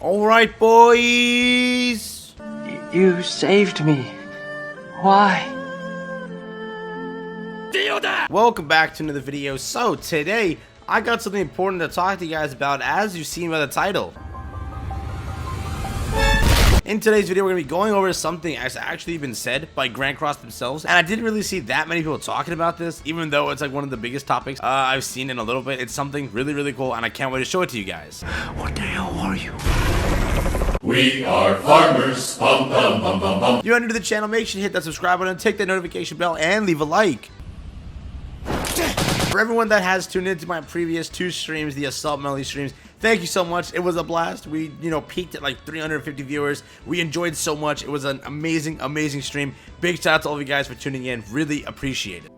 Alright, boys! You saved me. Why? Welcome back to another video. So, today, I got something important to talk to you guys about, as you've seen by the title. In today's video, we're going to be going over something that's actually been said by Grand Cross themselves, and I didn't really see that many people talking about this, even though it's like one of the biggest topics I've seen in a little bit. It's something really cool, and I can't wait to show it to you guys. What the hell are you? We are farmers. Bum, bum, bum, bum, bum. If you're new to the channel, make sure to hit that subscribe button, take that notification bell, and leave a like. For everyone that has tuned into my previous two streams, the Assault Melee streams, thank you so much. It was a blast. We, peaked at like 350 viewers. We enjoyed so much. It was an amazing stream. Big shout out to all of you guys for tuning in. Really appreciate it.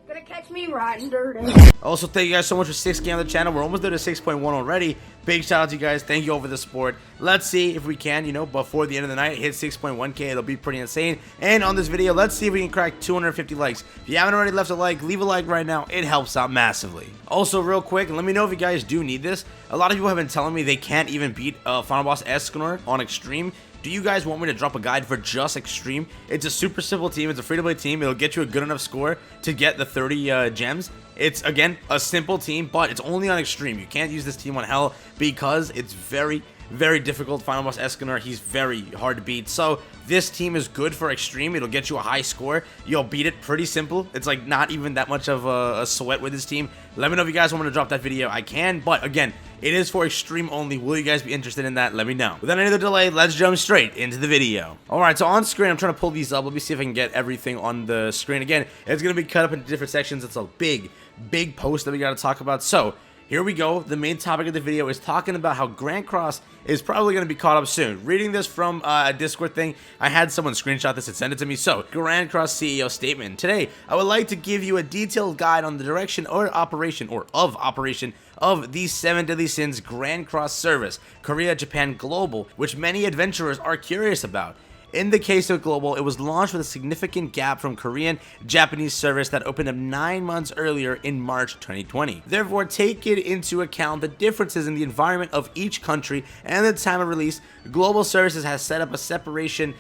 Gonna catch me riding dirty. Also, thank you guys so much for 6K on the channel. We're almost there to 6.1 already. Big shout out to you guys. Thank you all for the support. Let's see if we can, before the end of the night, hit 6.1K. It'll be pretty insane. And on this video, let's see if we can crack 250 likes. If you haven't already left a like, leave a like right now. It helps out massively. Also, real quick, let me know if you guys do need this. A lot of people have been telling me they can't even beat Final Boss Escanor on Extreme. Do you guys want me to drop a guide for just Extreme? It's a super simple team. It's a free-to-play team. It'll get you a good enough score to get the 30 gems. It's, again, a simple team, but it's only on Extreme. You can't use this team on Hell because it's very difficult. Final Boss Escanor, he's very hard to beat. So this team is good for Extreme. It'll get you a high score. You'll beat it pretty simple. It's like not even that much of a sweat with this team. Let me know if you guys want me to drop that video. I can, but again, it is for Extreme only. Will you guys be interested in that? Let me know. Without any other delay, let's jump straight into the video. Alright, so on screen, I'm trying to pull these up. Let me see if I can get everything on the screen. Again, it's going to be cut up into different sections. It's a big post that we got to talk about. So, here we go. The main topic of the video is talking about how Grand Cross is probably going to be caught up soon. Reading this from a Discord thing, I had someone screenshot this and send it to me. So, Grand Cross CEO statement. Today, I would like to give you a detailed guide on the direction or operation of the 7 Deadly Sins Grand Cross service, Korea, Japan, Global, which many adventurers are curious about. In the case of Global, it was launched with a significant gap from Korean Japanese service that opened up 9 months earlier in March 2020. Therefore, take it into account the differences in the environment of each country and the time of release. Global Services has set up a separate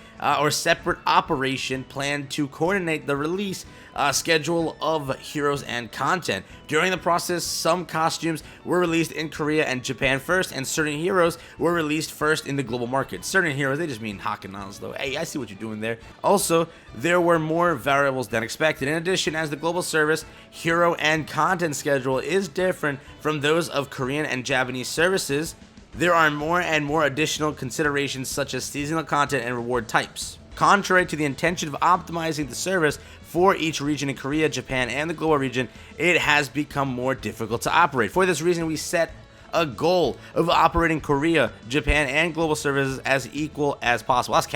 operation plan to coordinate the release schedule of heroes and content. During the process, some costumes were released in Korea and Japan first, and certain heroes were released first in the global market. Certain heroes, they just mean Hakanals though. Hey, I see what you're doing there. Also, there were more variables than expected. In addition, as the global service, hero and content schedule is different from those of Korean and Japanese services, there are more and more additional considerations such as seasonal content and reward types. Contrary to the intention of optimizing the service for each region in Korea, Japan, and the global region, it has become more difficult to operate. For this reason, we set a goal of operating Korea, Japan, and global services as equal as possible. That's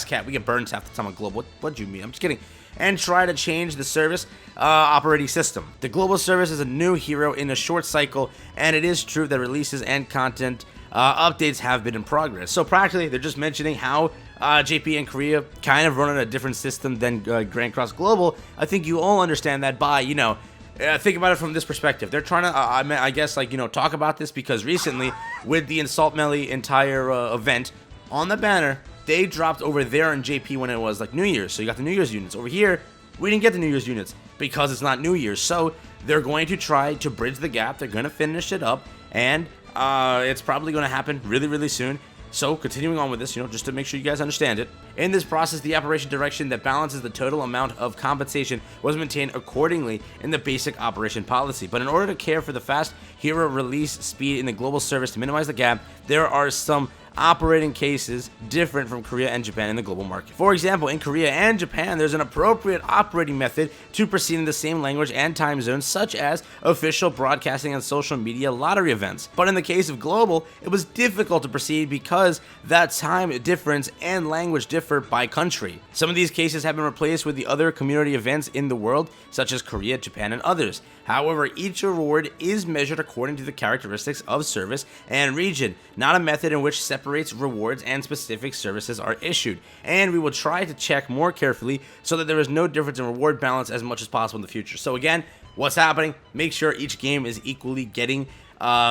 cap. We get burned half the time on global. What do you mean? I'm just kidding. And try to change the service operating system. The global service is a new hero in a short cycle, and it is true that releases and content updates have been in progress. So practically, they're just mentioning how JP and Korea kind of run on a different system than Grand Cross Global. I think you all understand that by, think about it from this perspective. They're trying to, talk about this because recently, with the Assault Melee entire event, on the banner, they dropped over there in JP when it was like New Year's. So you got the New Year's units. Over here, we didn't get the New Year's units because it's not New Year's. So they're going to try to bridge the gap. They're going to finish it up, and it's probably going to happen really soon. So, continuing on with this, just to make sure you guys understand it. In this process, the operation direction that balances the total amount of compensation was maintained accordingly in the basic operation policy. But in order to care for the fast hero release speed in the global service to minimize the gap, there are some operating cases different from Korea and Japan in the global market. For example, in Korea and Japan, there's an appropriate operating method to proceed in the same language and time zone, such as official broadcasting and social media lottery events. But in the case of global, it was difficult to proceed because that time difference and language differ by country. Some of these cases have been replaced with the other community events in the world, such as Korea, Japan, and others. However, each reward is measured according to the characteristics of service and region, not a method in which separates rewards and specific services are issued. And we will try to check more carefully so that there is no difference in reward balance as much as possible in the future. So again, what's happening? Make sure each game is equally getting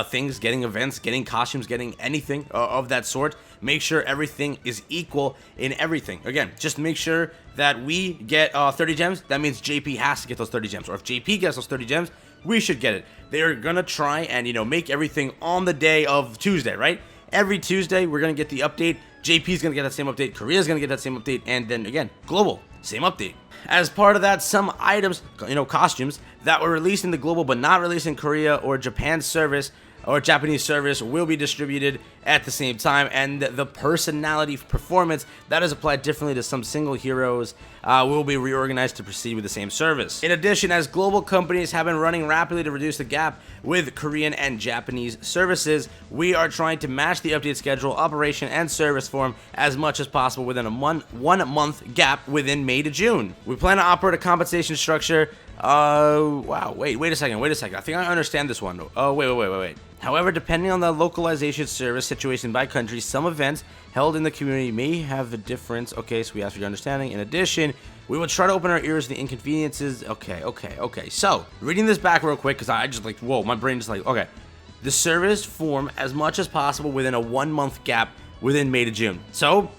things, getting events, getting costumes, getting anything of that sort. Make sure everything is equal in everything. Again, just make sure that we get 30 gems. That means JP has to get those 30 gems. Or if JP gets those 30 gems, we should get it. They're gonna try and, you know, make everything on the day of Tuesday, right? Every Tuesday, we're gonna get the update. JP's gonna get that same update. Korea's gonna get that same update. And then again, global, same update. As part of that, some items, you know, costumes that were released in the global but not released in Korea or Japan service or Japanese service will be distributed at the same time, and the personality performance that is applied differently to some single heroes will be reorganized to proceed with the same service. In addition, as global companies have been running rapidly to reduce the gap with Korean and Japanese services, we are trying to match the update schedule, operation, and service form as much as possible within a 1 month gap within May to June. We plan to operate a compensation structure. Wow, wait a second. I think I understand this one. Oh, wait. However, depending on the localization service situation by country, some events held in the community may have a difference. Okay, so we ask for your understanding. In addition, we will try to open our ears to the inconveniences. Okay. So, reading this back real quick, because I just like, whoa, my brain just like, okay. The service form as much as possible within a 1 month gap within May to June. So,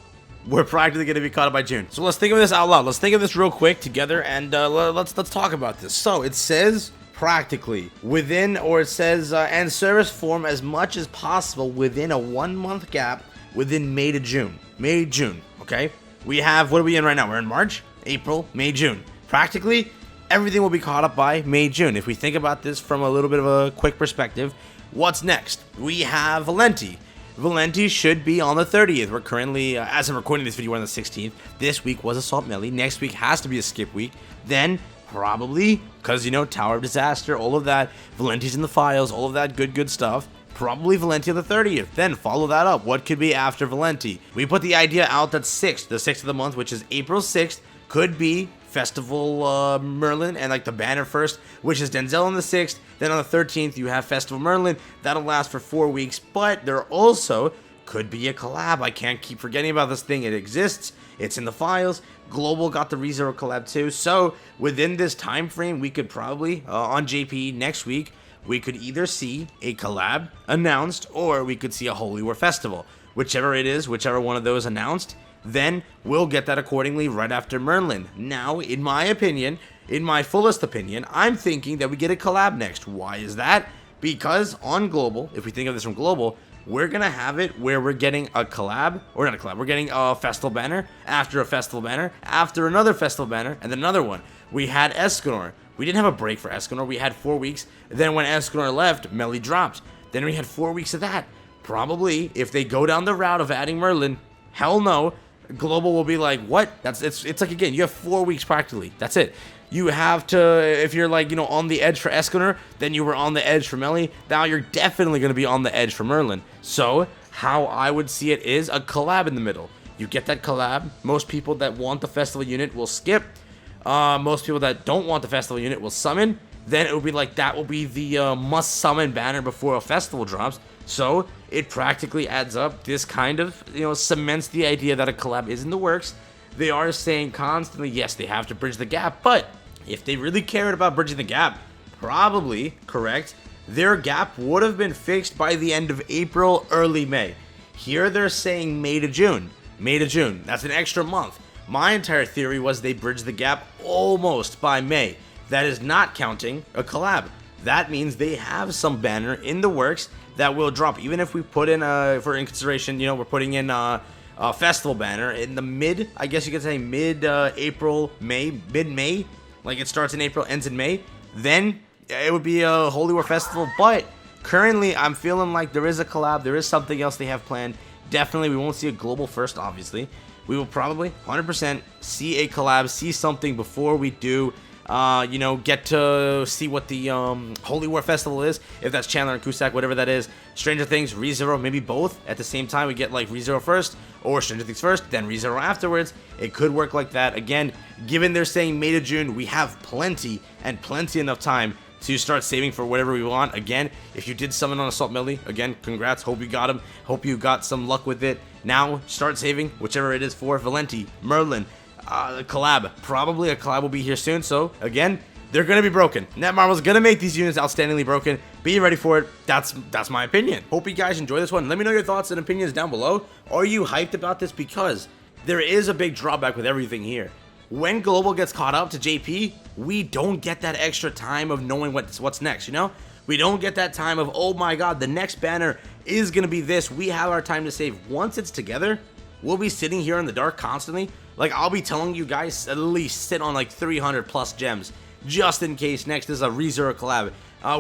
we're practically going to be caught up by June. So let's think of this out loud. Let's think of this real quick together, and let's talk about this. So it says practically within, or it says and service form as much as possible within a 1 month gap within May to June. May, June. Okay. We have, what are we in right now? We're in March, April, May, June. Practically everything will be caught up by May, June. If we think about this from a little bit of a quick perspective, what's next? We have Valenti. Valenti should be on the 30th. We're currently, as I'm recording this video, we're on the 16th. This week was Assault Melee. Next week has to be a skip week. Then, probably, because, you know, Tower of Disaster, all of that, Valenti's in the files, all of that good stuff. Probably Valenti on the 30th. Then follow that up. What could be after Valenti? We put the idea out that the 6th of the month, which is April 6th, could be Festival Merlin and like the banner first, which is Denzel on the 6th. Then on the 13th, you have Festival Merlin. That'll last for 4 weeks, but there also could be a collab. I can't keep forgetting about this thing. It exists. It's in the files. Global got the ReZero collab too. So within this time frame, we could probably, on JP next week, we could either see a collab announced or we could see a Holy War Festival. Whichever it is, whichever one of those announced, then we'll get that accordingly right after Merlin. Now, in my opinion, in my fullest opinion, I'm thinking that we get a collab next. Why is that? Because on Global, if we think of this from Global, we're going to have it where we're getting a collab, or not a collab, we're getting a festival banner, after a festival banner, after another festival banner, and then another one. We had Escanor. We didn't have a break for Escanor. We had 4 weeks. Then when Escanor left, Melee dropped. Then we had 4 weeks of that. Probably, if they go down the route of adding Merlin, hell no, Global will be like, what? It's like, again, you have 4 weeks practically. That's it. You have to, if you're like, you know, on the edge for Escanor, then you were on the edge for Melee. Now you're definitely going to be on the edge for Merlin. So, how I would see it is a collab in the middle. You get that collab. Most people that want the festival unit will skip. Most people that don't want the festival unit will summon. Then it will be like, that will be the must summon banner before a festival drops. So it practically adds up. This kind of, you know, cements the idea that a collab is in the works. They are saying constantly, yes, they have to bridge the gap, but if they really cared about bridging the gap, probably, correct, their gap would have been fixed by the end of April, early May. Here they're saying May to June. May to June. That's an extra month. My entire theory was they bridged the gap almost by May. That is not counting a collab. That means they have some banner in the works that will drop. Even if we put in, for in consideration, you know, we're putting in a festival banner in the mid, I guess you could say mid-April, May, mid-May. Like it starts in April, ends in May. Then it would be a Holy War Festival. But currently, I'm feeling like there is a collab. There is something else they have planned. Definitely, we won't see a global first, obviously. We will probably, 100%, see a collab, see something before we do, you know, get to see what the Holy War Festival is. If that's Chandler and Cusack, whatever that is. Stranger Things, ReZero, maybe both. At the same time, we get like ReZero first, or Stranger Things first, then ReZero afterwards. It could work like that. Again, given they're saying May to June, we have plenty enough time to start saving for whatever we want. Again, if you did summon on Assault Melee, again, congrats. Hope you got him. Hope you got some luck with it. Now, start saving, whichever it is for Valenti, Merlin, collab. Probably a collab will be here soon. So, again, they're going to be broken. NetMarble's going to make these units outstandingly broken. Be ready for it. That's my opinion. Hope you guys enjoy this one. Let me know your thoughts and opinions down below. Are you hyped about this? Because there is a big drawback with everything here. When Global gets caught up to JP, we don't get that extra time of knowing what's next, you know? We don't get that time of, oh my god, the next banner is going to be this. We have our time to save. Once it's together, we'll be sitting here in the dark constantly. Like, I'll be telling you guys at least sit on like 300 plus gems just in case next is a ReZero collab.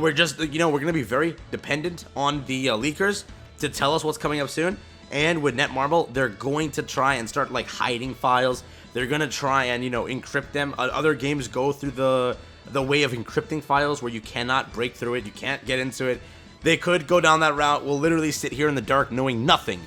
We're just, you know, we're going to be very dependent on the leakers to tell us what's coming up soon. And with NetMarble, they're going to try and start like hiding files. They're going to try and, you know, encrypt them. Other games go through the way of encrypting files where you cannot break through it. You can't get into it. They could go down that route. We'll literally sit here in the dark knowing nothing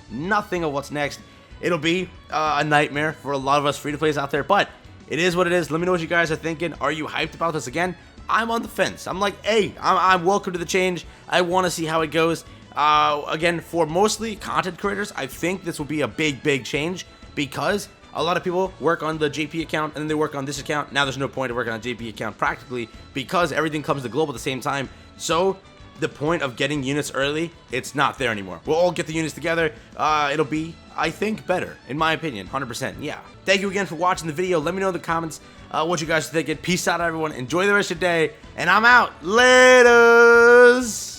of what's next. It'll be a nightmare for a lot of us free-to-plays out there, but it is what it is. Let me know what you guys are thinking. Are you hyped about this again? I'm on the fence. I'm like, hey, I'm welcome to the change. I want to see how it goes. Again, for mostly content creators, I think this will be a big change because a lot of people work on the JP account and then they work on this account. Now there's no point of working on a JP account practically because everything comes to global at the same time. So the point of getting units early, it's not there anymore. We'll all get the units together. It'll be, I think, better, in my opinion, 100%. Yeah. Thank you again for watching the video. Let me know in the comments what you guys are thinking. Peace out, everyone. Enjoy the rest of your day, and I'm out. Laters.